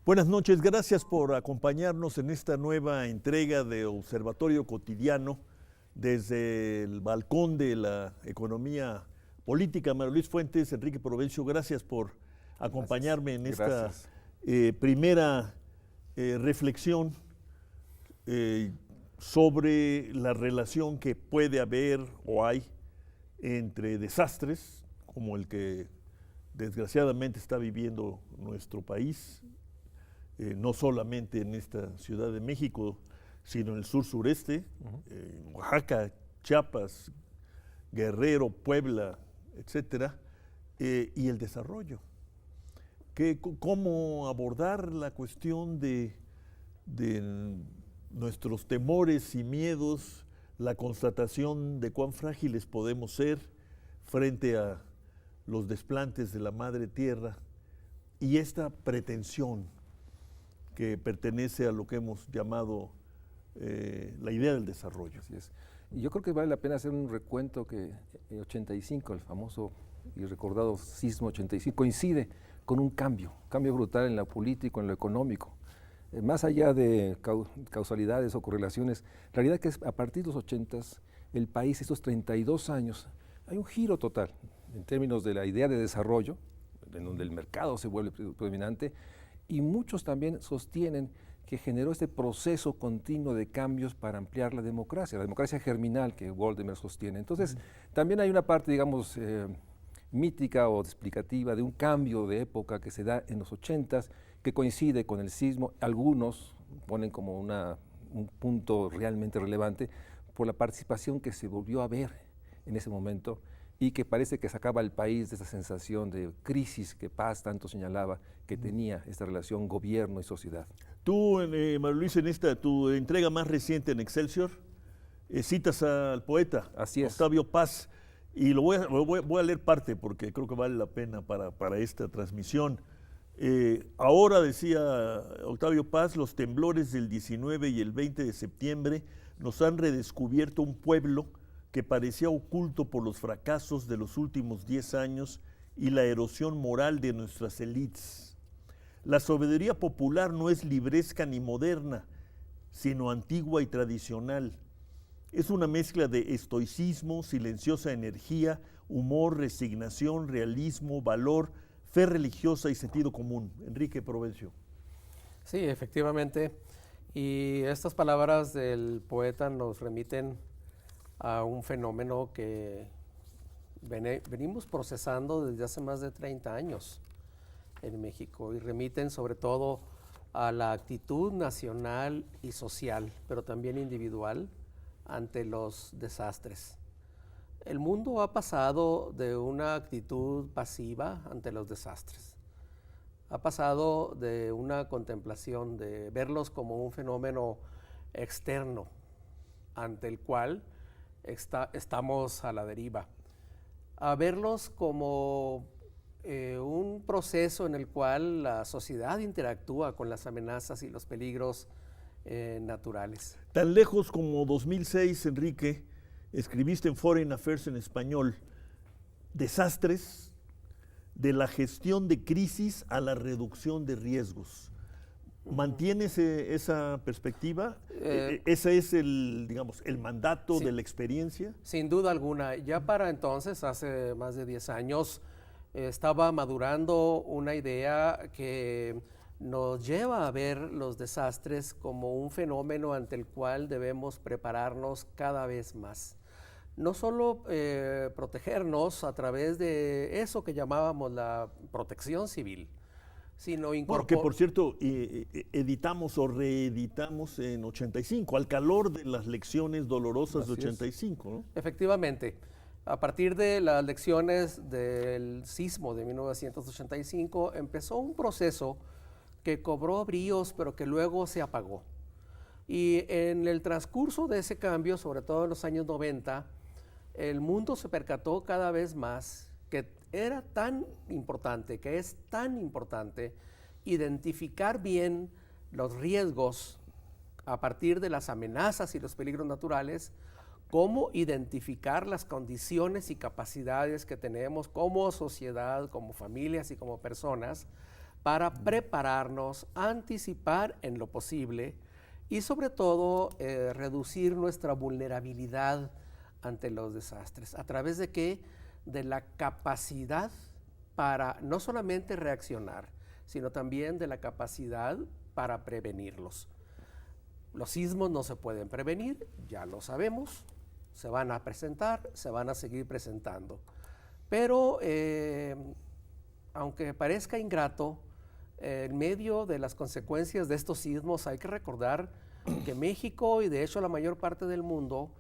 Buenas noches, gracias por acompañarnos en esta nueva entrega de Observatorio Cotidiano desde el balcón de la economía política. Mario Luis Fuentes, Enrique Provencio, gracias por acompañarme en esta primera reflexión sobre la relación que puede haber o hay entre desastres como el que desgraciadamente está viviendo nuestro país, no solamente en esta Ciudad de México, sino en el sur-sureste, Oaxaca, Chiapas, Guerrero, Puebla, etcétera, y el desarrollo. ¿Cómo abordar la cuestión de nuestros temores y miedos, la constatación de cuán frágiles podemos ser frente a los desplantes de la madre tierra y esta pretensión que pertenece a lo que hemos llamado la idea del desarrollo? Así es. Y yo creo que vale la pena hacer un recuento que en 85, el famoso y recordado sismo 85, coincide con un cambio brutal en lo político, en lo económico. Más allá de causalidades o correlaciones, la realidad es que a partir de los 80s, el país, estos 32 años, hay un giro total en términos de la idea de desarrollo, en donde el mercado se vuelve predominante, y muchos también sostienen que generó este proceso continuo de cambios para ampliar la democracia germinal que Goldemar sostiene. Entonces, también hay una parte, digamos, mítica o explicativa de un cambio de época que se da en los 80s, que coincide con el sismo. Algunos ponen como un punto realmente relevante por la participación que se volvió a ver en ese momento y que parece que sacaba al país de esa sensación de crisis que Paz tanto señalaba que tenía esta relación gobierno y sociedad. Tú, Mario Luis, en tu entrega más reciente en Excelsior, citas al poeta Octavio Paz, y voy a leer parte porque creo que vale la pena para esta transmisión. Ahora, decía Octavio Paz, los temblores del 19 y el 20 de septiembre nos han redescubierto un pueblo que parecía oculto por los fracasos de los últimos 10 años y la erosión moral de nuestras élites. La sabiduría popular no es libresca ni moderna, sino antigua y tradicional. Es una mezcla de estoicismo, silenciosa energía, humor, resignación, realismo, valor, fe religiosa y sentido común. Enrique Provencio. Sí, efectivamente. Y estas palabras del poeta nos remiten a un fenómeno que venimos procesando desde hace más de 30 años en México y remiten sobre todo a la actitud nacional y social, pero también individual ante los desastres. El mundo ha pasado de una actitud pasiva ante los desastres. Ha pasado de una contemplación, de verlos como un fenómeno externo ante el cual estamos a la deriva, a verlos como un proceso en el cual la sociedad interactúa con las amenazas y los peligros naturales. Tan lejos como 2006, Enrique, escribiste en Foreign Affairs en español, desastres de la gestión de crisis a la reducción de riesgos. ¿Mantienes esa perspectiva? ¿Ese es el mandato de la experiencia? Sin duda alguna. Ya para entonces, hace más de 10 años, estaba madurando una idea que nos lleva a ver los desastres como un fenómeno ante el cual debemos prepararnos cada vez más. No solo protegernos a través de eso que llamábamos la protección civil, sino que por cierto, editamos o reeditamos en 85, al calor de las lecciones dolorosas de 85, ¿no? Efectivamente. A partir de las lecciones del sismo de 1985, empezó un proceso que cobró bríos, pero que luego se apagó. Y en el transcurso de ese cambio, sobre todo en los años 90, el mundo se percató cada vez más que era tan importante, que es tan importante identificar bien los riesgos a partir de las amenazas y los peligros naturales, cómo identificar las condiciones y capacidades que tenemos como sociedad, como familias y como personas para prepararnos, anticipar en lo posible y sobre todo reducir nuestra vulnerabilidad ante los desastres. ¿A través de qué? De la capacidad para no solamente reaccionar, sino también de la capacidad para prevenirlos. Los sismos no se pueden prevenir, ya lo sabemos, se van a presentar, se van a seguir presentando. Pero aunque parezca ingrato, en medio de las consecuencias de estos sismos hay que recordar que México y de hecho la mayor parte del mundo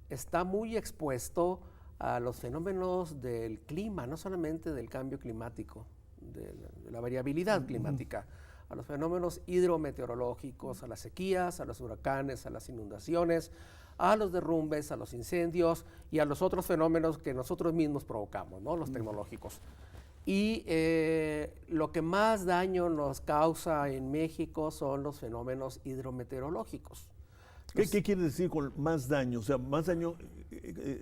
está muy expuesto a los fenómenos del clima, no solamente del cambio climático, de la variabilidad climática, a los fenómenos hidrometeorológicos, a las sequías, a los huracanes, a las inundaciones, a los derrumbes, a los incendios y a los otros fenómenos que nosotros mismos provocamos, ¿no? Los tecnológicos. Y lo que más daño nos causa en México son los fenómenos hidrometeorológicos. ¿Qué quiere decir con más daño? O sea, más daño,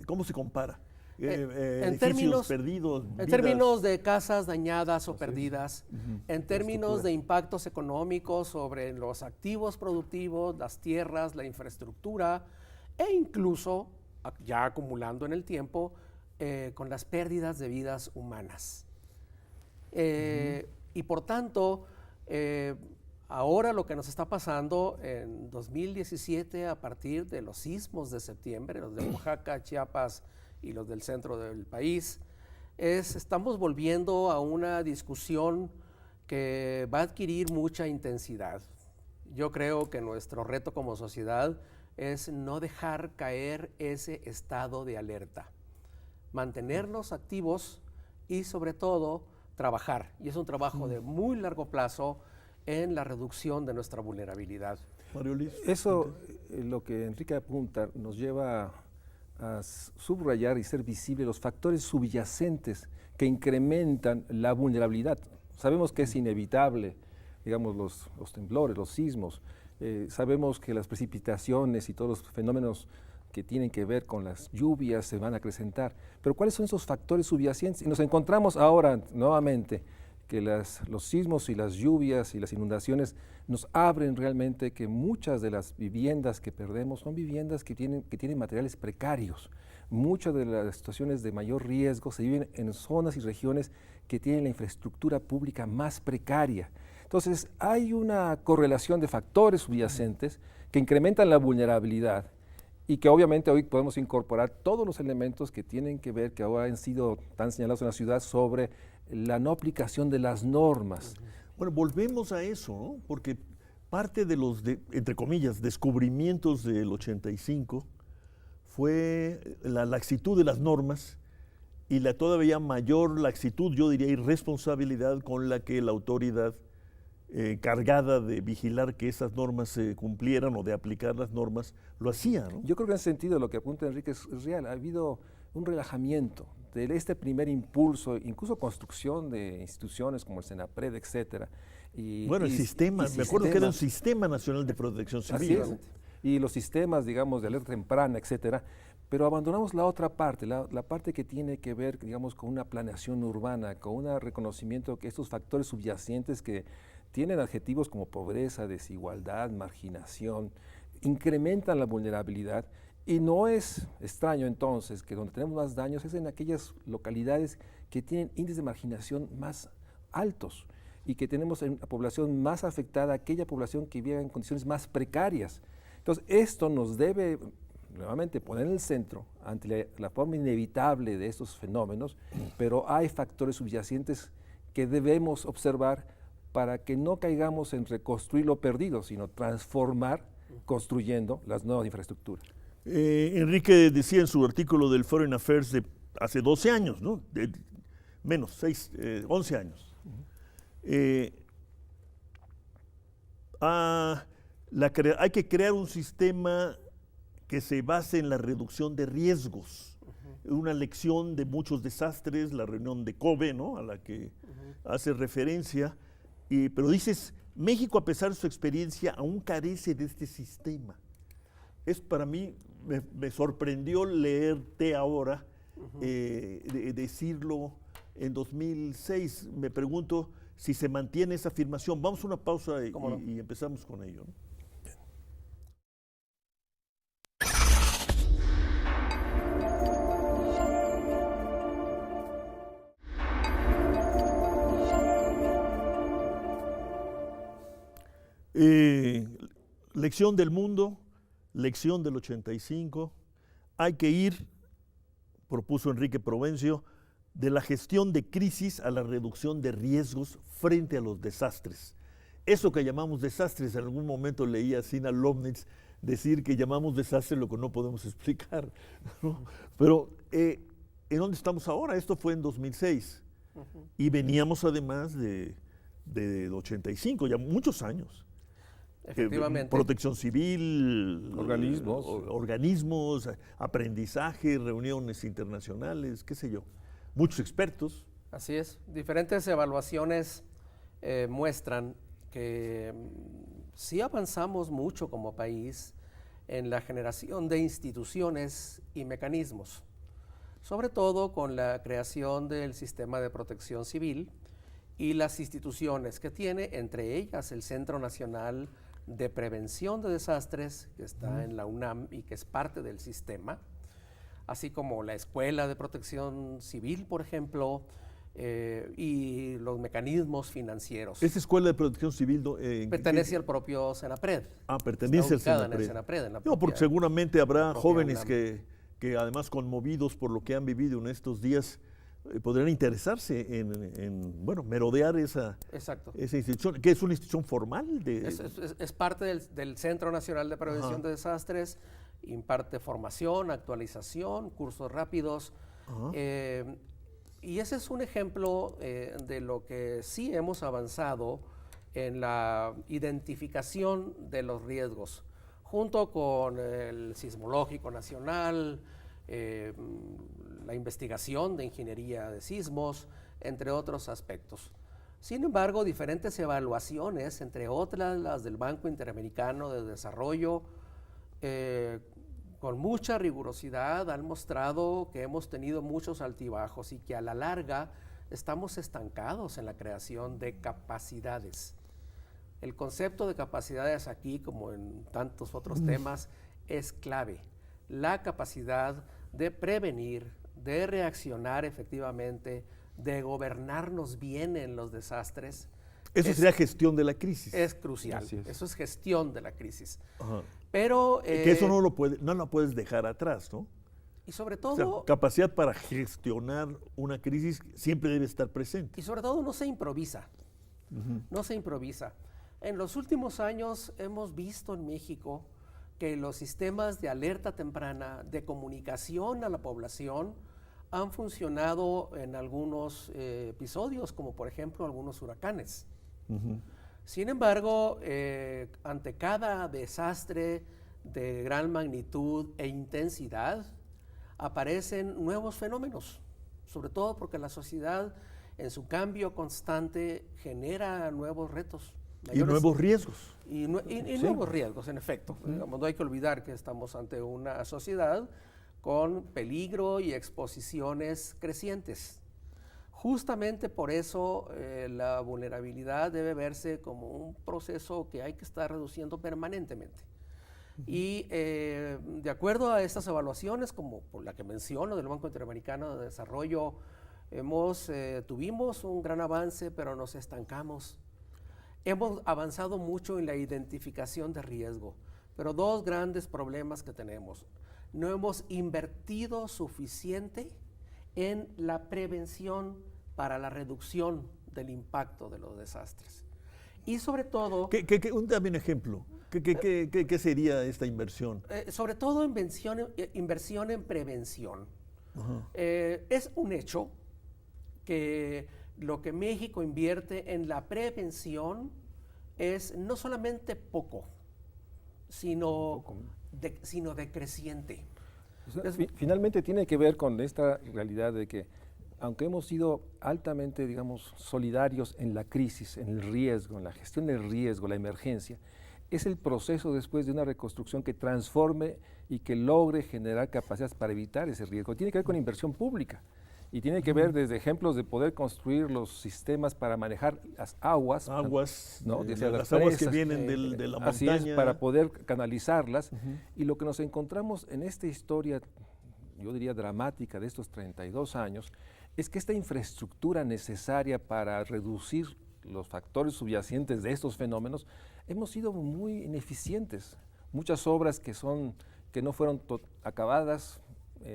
¿cómo se compara? En términos perdidos, en términos de casas dañadas o perdidas, en términos de impactos económicos sobre los activos productivos, las tierras, la infraestructura e incluso, ya acumulando en el tiempo, con las pérdidas de vidas humanas. Y por tanto, ahora lo que nos está pasando en 2017 a partir de los sismos de septiembre, los de Oaxaca, Chiapas y los del centro del país, estamos volviendo a una discusión que va a adquirir mucha intensidad. Yo creo que nuestro reto como sociedad es no dejar caer ese estado de alerta, mantenernos activos y sobre todo trabajar, y es un trabajo de muy largo plazo en la reducción de nuestra vulnerabilidad. Mario Luis. Eso, lo que Enrique apunta, nos lleva a subrayar y ser visibles los factores subyacentes que incrementan la vulnerabilidad. Sabemos que es inevitable, digamos, los temblores, los sismos, sabemos que las precipitaciones y todos los fenómenos que tienen que ver con las lluvias se van a acrecentar, pero ¿cuáles son esos factores subyacentes? Y nos encontramos ahora nuevamente que los sismos y las lluvias y las inundaciones nos abren realmente que muchas de las viviendas que perdemos son viviendas que tienen materiales precarios. Muchas de las situaciones de mayor riesgo se viven en zonas y regiones que tienen la infraestructura pública más precaria. Entonces, hay una correlación de factores subyacentes que incrementan la vulnerabilidad y que obviamente hoy podemos incorporar todos los elementos que tienen que ver, que ahora han sido tan señalados en la ciudad, sobre la no aplicación de las normas. Bueno, volvemos a eso, ¿no? Porque parte de los, entre comillas, descubrimientos del 85 fue la laxitud de las normas y la todavía mayor laxitud, yo diría irresponsabilidad con la que la autoridad cargada de vigilar que esas normas se cumplieran o de aplicar las normas, lo hacía, ¿no? Yo creo que en ese sentido lo que apunta Enrique es real. Ha habido un relajamiento de este primer impulso, incluso construcción de instituciones como el Senapred, etcétera. Bueno, el sistema, me acuerdo que era un Sistema Nacional de Protección Civil. Así es. Y los sistemas, digamos, de alerta temprana, etcétera. Pero abandonamos la otra parte, la parte que tiene que ver, digamos, con una planeación urbana, con un reconocimiento que estos factores subyacentes que tienen adjetivos como pobreza, desigualdad, marginación, incrementan la vulnerabilidad. Y no es extraño entonces que donde tenemos más daños es en aquellas localidades que tienen índices de marginación más altos y que tenemos en la población más afectada, aquella población que vive en condiciones más precarias. Entonces, esto nos debe nuevamente poner en el centro ante la forma inevitable de estos fenómenos, pero hay factores subyacentes que debemos observar para que no caigamos en reconstruir lo perdido, sino transformar construyendo las nuevas infraestructuras. Enrique decía en su artículo del Foreign Affairs de hace 12 años, ¿no? Menos, 11 años. Hay que crear un sistema que se base en la reducción de riesgos. Una lección de muchos desastres, la reunión de Kobe, ¿no? A la que hace referencia. Pero dices, México, a pesar de su experiencia, aún carece de este sistema. Para mí, me sorprendió leerte ahora decirlo en 2006. Me pregunto si se mantiene esa afirmación. Vamos a una pausa y empezamos con ello, ¿no? Lección del mundo, lección del 85, hay que ir, propuso Enrique Provencio, de la gestión de crisis a la reducción de riesgos frente a los desastres. Eso que llamamos desastres, en algún momento leí a Sina Lomnitz decir que llamamos desastre lo que no podemos explicar, ¿no? Pero ¿en dónde estamos ahora? Esto fue en 2006 y veníamos además de 85, ya muchos años. Efectivamente. Protección civil, organismos, aprendizaje, reuniones internacionales, qué sé yo, muchos expertos. Así es, diferentes evaluaciones muestran que sí avanzamos mucho como país en la generación de instituciones y mecanismos, sobre todo con la creación del sistema de protección civil y las instituciones que tiene, entre ellas el Centro Nacional de Prevención de Desastres, que está en la UNAM y que es parte del sistema, así como la Escuela de Protección Civil, por ejemplo, y los mecanismos financieros. ¿Esa Escuela de Protección Civil pertenece al propio Senapred? Pertenece al Senapred. No, porque seguramente habrá jóvenes que además conmovidos por lo que han vivido en estos días, podrían interesarse en merodear esa institución, que es una institución formal. Es parte del Centro Nacional de Prevención de Desastres, imparte formación, actualización, cursos rápidos, y ese es un ejemplo de lo que sí hemos avanzado en la identificación de los riesgos, junto con el Sismológico Nacional, la investigación de ingeniería de sismos, entre otros aspectos. Sin embargo, diferentes evaluaciones, entre otras las del Banco Interamericano de Desarrollo, con mucha rigurosidad han mostrado que hemos tenido muchos altibajos y que a la larga estamos estancados en la creación de capacidades. El concepto de capacidades aquí, como en tantos otros temas, es clave. La capacidad de prevenir, de reaccionar efectivamente, de gobernarnos bien en los desastres. Eso sería gestión de la crisis. Es crucial. Eso es gestión de la crisis. Ajá. Pero que eso no lo puedes dejar atrás, ¿no? Y sobre todo, capacidad para gestionar una crisis siempre debe estar presente. Y sobre todo no se improvisa. No se improvisa. En los últimos años hemos visto en México que los sistemas de alerta temprana, de comunicación a la población, han funcionado en algunos episodios, como por ejemplo algunos huracanes. Sin embargo, ante cada desastre de gran magnitud e intensidad, aparecen nuevos fenómenos, sobre todo porque la sociedad en su cambio constante genera nuevos retos. Y nuevos riesgos. Y nuevos riesgos, en efecto. Digamos, no hay que olvidar que estamos ante una sociedad con peligro y exposiciones crecientes. Justamente por eso la vulnerabilidad debe verse como un proceso que hay que estar reduciendo permanentemente. Y de acuerdo a estas evaluaciones, como por la que menciono del Banco Interamericano de Desarrollo, tuvimos un gran avance, pero nos estancamos. Hemos avanzado mucho en la identificación de riesgo, pero dos grandes problemas que tenemos. No hemos invertido suficiente en la prevención para la reducción del impacto de los desastres. Y sobre todo... Dame un ejemplo. ¿Qué sería esta inversión? Sobre todo inversión en prevención. Es un hecho que lo que México invierte en la prevención es no solamente poco, sino decreciente. O sea, finalmente tiene que ver con esta realidad de que, aunque hemos sido altamente, digamos, solidarios en la crisis, en el riesgo, en la gestión del riesgo, la emergencia, es el proceso después de una reconstrucción que transforme y que logre generar capacidades para evitar ese riesgo. Tiene que ver con inversión pública. Y tiene que ver desde ejemplos de poder construir los sistemas para manejar las aguas, ¿no? Las aguas que vienen de la montaña. Así es, para poder canalizarlas. Y lo que nos encontramos en esta historia, yo diría dramática, de estos 32 años, es que esta infraestructura necesaria para reducir los factores subyacentes de estos fenómenos, hemos sido muy ineficientes. Muchas obras que no fueron acabadas,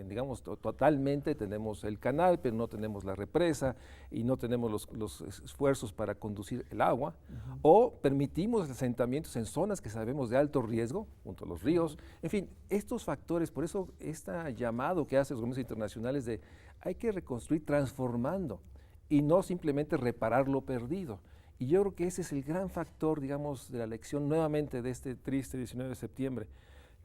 digamos, totalmente. Tenemos el canal, pero no tenemos la represa y no tenemos los esfuerzos para conducir el agua, o permitimos asentamientos en zonas que sabemos de alto riesgo, junto a los ríos. En fin, estos factores, por eso este llamado que hacen los gobiernos internacionales de hay que reconstruir transformando y no simplemente reparar lo perdido. Y yo creo que ese es el gran factor, digamos, de la lección nuevamente de este triste 19 de septiembre,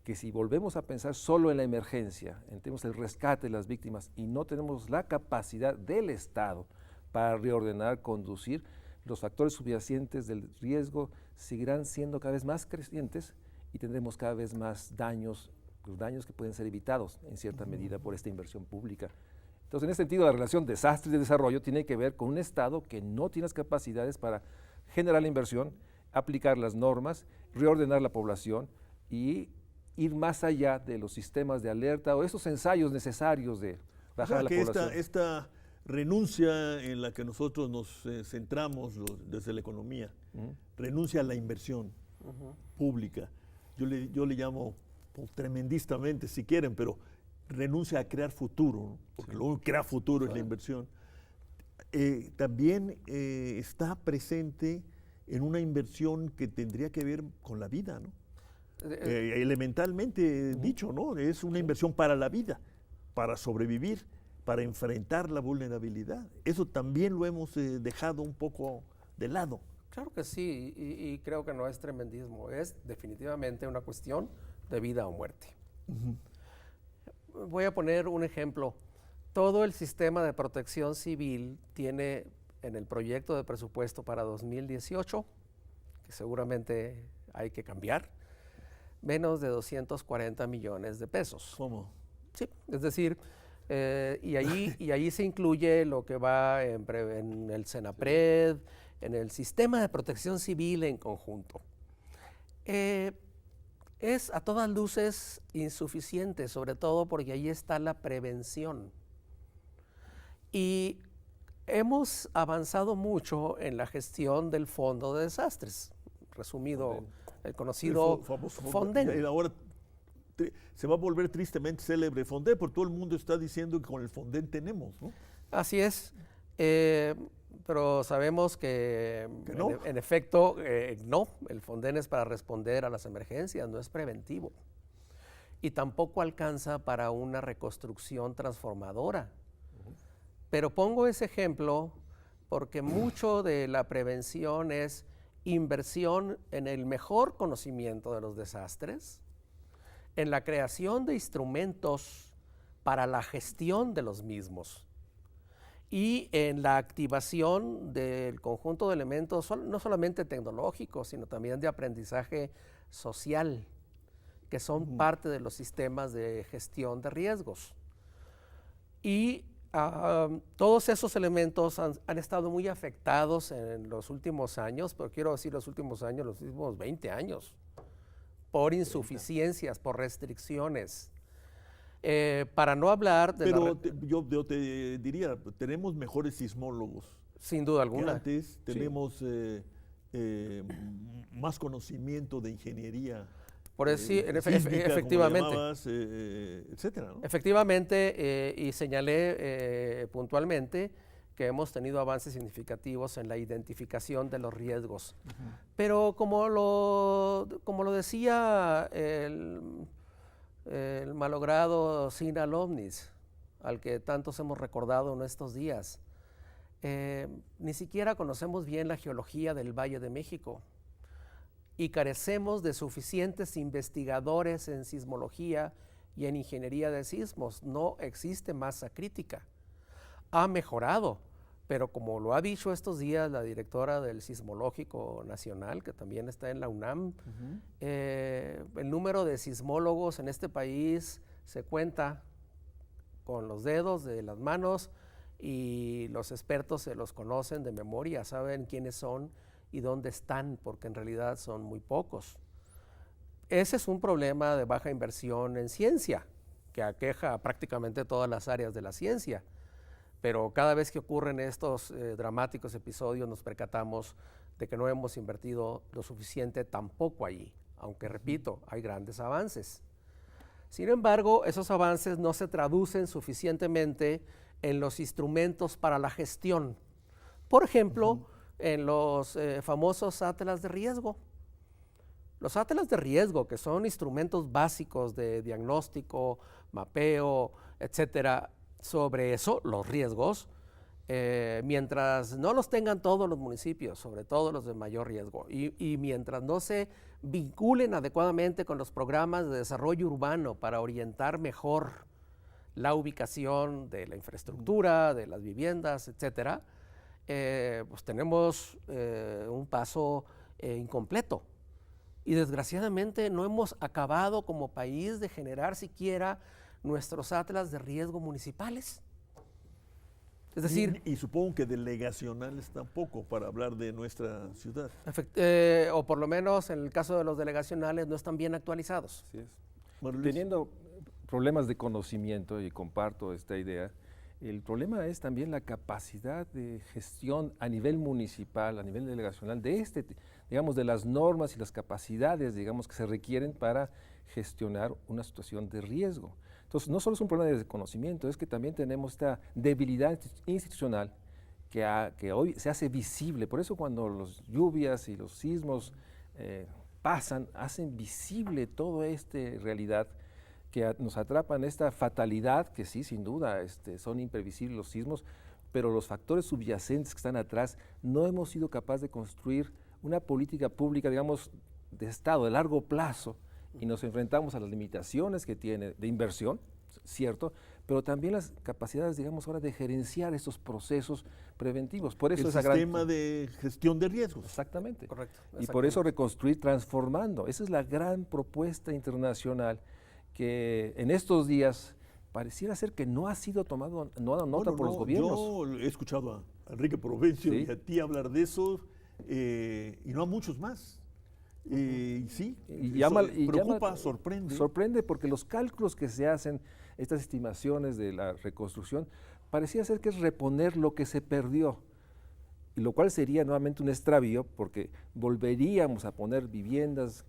que si volvemos a pensar solo en la emergencia, en términos del rescate de las víctimas, y no tenemos la capacidad del Estado para reordenar, conducir, los factores subyacentes del riesgo seguirán siendo cada vez más crecientes y tendremos cada vez más daños, los daños que pueden ser evitados en cierta medida por esta inversión pública. Entonces, en ese sentido, la relación desastre y desarrollo tiene que ver con un Estado que no tiene las capacidades para generar la inversión, aplicar las normas, reordenar la población y ir más allá de los sistemas de alerta o esos ensayos necesarios de bajar a la población. Esta renuncia en la que nosotros nos centramos desde la economía, renuncia a la inversión pública, yo le llamo tremendistamente, si quieren, pero renuncia a crear futuro, ¿no? Porque lo que crea futuro es la inversión. También está presente en una inversión que tendría que ver con la vida, ¿no? Elementalmente dicho, ¿no? Es una inversión para la vida, para sobrevivir, para enfrentar la vulnerabilidad. Eso también lo hemos dejado un poco de lado. Claro que sí, y creo que no es tremendismo, es definitivamente una cuestión de vida o muerte. Voy a poner un ejemplo. Todo el sistema de protección civil tiene en el proyecto de presupuesto para 2018, que seguramente hay que cambiar, menos de 240 millones de pesos. ¿Cómo? Sí, es decir, y ahí se incluye lo que va en el Senapred, en el sistema de protección civil en conjunto. Es a todas luces insuficiente, sobre todo porque ahí está la prevención. Y hemos avanzado mucho en la gestión del Fondo de Desastres, resumido, el conocido Fonden. Y ahora se va a volver tristemente célebre Fonden, porque todo el mundo está diciendo que con el Fonden tenemos, ¿no? Así es, pero sabemos que no. En efecto, no, el Fonden es para responder a las emergencias, no es preventivo. Y tampoco alcanza para una reconstrucción transformadora. Pero pongo ese ejemplo porque mucho de la prevención es inversión en el mejor conocimiento de los desastres, en la creación de instrumentos para la gestión de los mismos y en la activación del conjunto de elementos, no solamente tecnológicos, sino también de aprendizaje social, que son parte de los sistemas de gestión de riesgos. Y todos esos elementos han estado muy afectados en los últimos años, pero quiero decir los últimos años, los últimos 20 años, por insuficiencias, por restricciones. Para no hablar de... Pero yo te diría, tenemos mejores sismólogos. Sin duda alguna. Antes tenemos más conocimiento de ingeniería. Por decir, efectivamente. Etcétera, ¿no? Efectivamente, y señalé puntualmente que hemos tenido avances significativos en la identificación de los riesgos. Pero como lo decía el malogrado Sinal Ovnis, al que tantos hemos recordado en estos días, ni siquiera conocemos bien la geología del Valle de México y carecemos de suficientes investigadores en sismología y en ingeniería de sismos. No existe masa crítica. Ha mejorado, pero como lo ha dicho estos días la directora del Sismológico Nacional, que también está en la UNAM, el número de sismólogos en este país se cuenta con los dedos de las manos y los expertos se los conocen de memoria, saben quiénes son y dónde están, porque en realidad son muy pocos. Ese es un problema de baja inversión en ciencia, que aqueja prácticamente todas las áreas de la ciencia. Pero cada vez que ocurren estos dramáticos episodios nos percatamos de que no hemos invertido lo suficiente tampoco allí, aunque repito, hay grandes avances. Sin embargo, esos avances no se traducen suficientemente en los instrumentos para la gestión. Por ejemplo, en los famosos atlas de riesgo. Los atlas de riesgo, que son instrumentos básicos de diagnóstico, mapeo, etcétera, sobre eso, los riesgos, mientras no los tengan todos los municipios, sobre todo los de mayor riesgo, y mientras no se vinculen adecuadamente con los programas de desarrollo urbano para orientar mejor la ubicación de la infraestructura, de las viviendas, etcétera, pues tenemos un paso incompleto. Y desgraciadamente no hemos acabado como país de generar siquiera nuestros atlas de riesgo municipales. Es decir... Y supongo que delegacionales tampoco, para hablar de nuestra ciudad. O por lo menos en el caso de los delegacionales no están bien actualizados. Así es. Teniendo problemas de conocimiento, y comparto esta idea, el problema es también la capacidad de gestión a nivel municipal, a nivel delegacional, digamos, de las normas y las capacidades, digamos, que se requieren para gestionar una situación de riesgo. Entonces, no solo es un problema de conocimiento, es que también tenemos esta debilidad institucional que hoy se hace visible. Por eso cuando las lluvias y los sismos pasan, hacen visible toda esta realidad que nos atrapan, esta fatalidad, que sí, sin duda, son imprevisibles los sismos, pero los factores subyacentes que están atrás, no hemos sido capaces de construir una política pública, digamos, de Estado, de largo plazo, y nos enfrentamos a las limitaciones que tiene de inversión, cierto, pero también las capacidades, digamos, ahora de gerenciar estos procesos preventivos. Por eso el sistema de gestión de riesgos. Exactamente. Correcto. Y por eso reconstruir transformando. Esa es la gran propuesta internacional que en estos días pareciera ser que no ha sido tomado nota por los gobiernos. Yo he escuchado a Enrique Provencio y a ti hablar de eso, y no a muchos más. Sí, preocupa, sorprende. Sorprende porque los cálculos que se hacen, estas estimaciones de la reconstrucción, parecía ser que es reponer lo que se perdió, y lo cual sería nuevamente un extravío, porque volveríamos a poner viviendas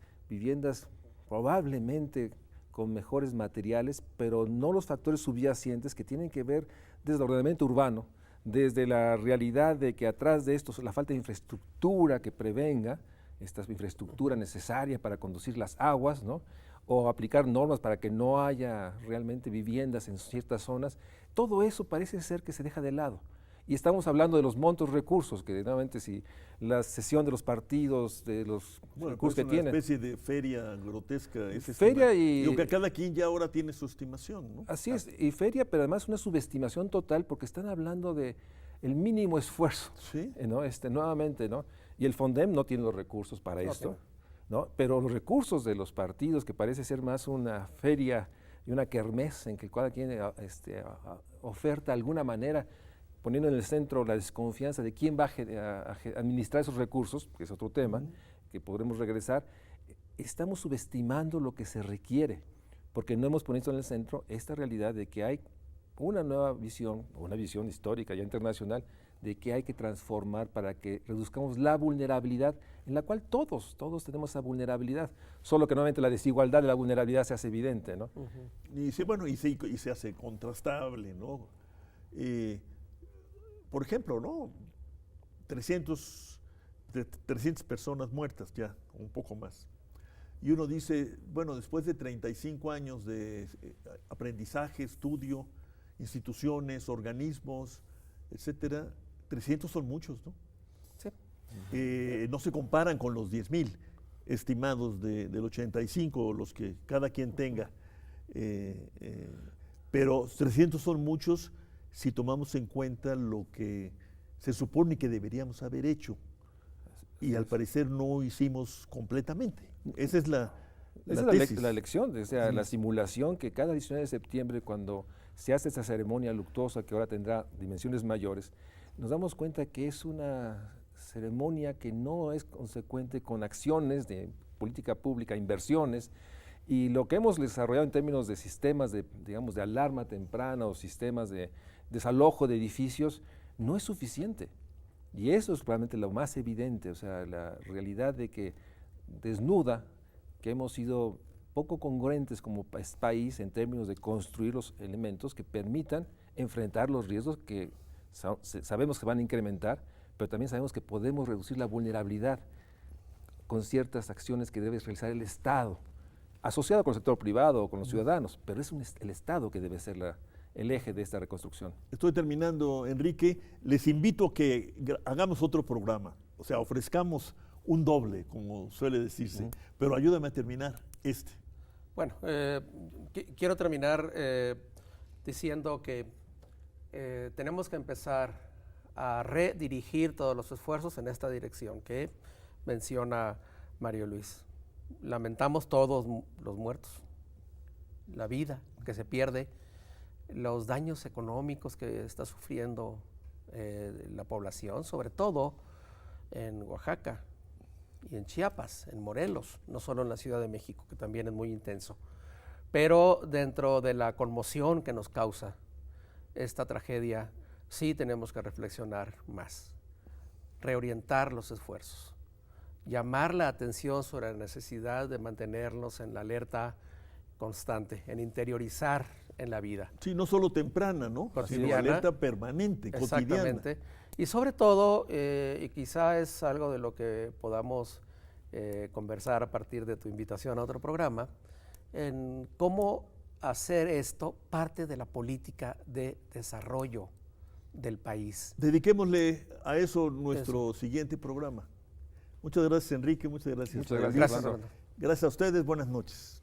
probablemente con mejores materiales, pero no los factores subyacentes que tienen que ver desde el ordenamiento urbano, desde la realidad de que atrás de esto la falta de infraestructura que prevenga, esta infraestructura necesaria para conducir las aguas, ¿no? O aplicar normas para que no haya realmente viviendas en ciertas zonas. Todo eso parece ser que se deja de lado. Y estamos hablando de los montos recursos, que nuevamente si la cesión de los partidos, de los recursos que tienen. Es una especie de feria grotesca. Feria y... Digo que cada quien ya ahora tiene su estimación, ¿no? Así es, y feria, pero además una subestimación total, porque están hablando de el mínimo esfuerzo, ¿sí? ¿no? Nuevamente, ¿no? Y el FONDEM no tiene los recursos para esto, ¿no? Pero los recursos de los partidos, que parece ser más una feria y una kermés en que cada quien oferta de alguna manera, poniendo en el centro la desconfianza de quién va a administrar esos recursos, que es otro tema, que podremos regresar, estamos subestimando lo que se requiere, porque no hemos puesto en el centro esta realidad de que hay una nueva visión, una visión histórica ya internacional, de que hay que transformar para que reduzcamos la vulnerabilidad, en la cual todos tenemos esa vulnerabilidad, solo que nuevamente la desigualdad de la vulnerabilidad se hace evidente, ¿no? Y se hace contrastable, ¿no? Por ejemplo, ¿no? 300 personas muertas ya, un poco más. Y uno dice, bueno, después de 35 años de aprendizaje, estudio, instituciones, organismos, etcétera, 300 son muchos, ¿no? Sí. No se comparan con los 10,000 estimados del 85, los que cada quien tenga. Pero 300 son muchos si tomamos en cuenta lo que se supone que deberíamos haber hecho y al parecer no hicimos completamente. Esa es la Esa es la lección, o sea, la simulación que cada 19 de septiembre, cuando se hace esta ceremonia luctuosa que ahora tendrá dimensiones mayores, nos damos cuenta que es una ceremonia que no es consecuente con acciones de política pública, inversiones, y lo que hemos desarrollado en términos de sistemas de, digamos, de alarma temprana o sistemas de desalojo de edificios no es suficiente. Y eso es realmente lo más evidente, o sea, la realidad de que desnuda que hemos sido poco congruentes como país en términos de construir los elementos que permitan enfrentar los riesgos que sabemos que van a incrementar, pero también sabemos que podemos reducir la vulnerabilidad con ciertas acciones que debe realizar el Estado, asociado con el sector privado o con los ciudadanos, pero es el Estado que debe ser el eje de esta reconstrucción. Estoy terminando, Enrique. Les invito a que hagamos otro programa, o sea, ofrezcamos un doble, como suele decirse, pero ayúdame a terminar este. Bueno, quiero terminar diciendo que tenemos que empezar a redirigir todos los esfuerzos en esta dirección que menciona Mario Luis. Lamentamos todos los muertos, la vida que se pierde, los daños económicos que está sufriendo la población, sobre todo en Oaxaca y en Chiapas, en Morelos, no solo en la Ciudad de México, que también es muy intenso. Pero dentro de la conmoción que nos causa esta tragedia, sí tenemos que reflexionar más, reorientar los esfuerzos, llamar la atención sobre la necesidad de mantenernos en la alerta constante, en interiorizar en la vida. Sí, no solo temprana, ¿no? Sino alerta permanente, cotidiana. Exactamente. Y sobre todo, y quizá es algo de lo que podamos conversar a partir de tu invitación a otro programa, en cómo hacer esto parte de la política de desarrollo del país. Dediquémosle a eso nuestro siguiente programa. Muchas gracias, Enrique. Muchas gracias. Muchas gracias. Gracias a ustedes. Buenas noches.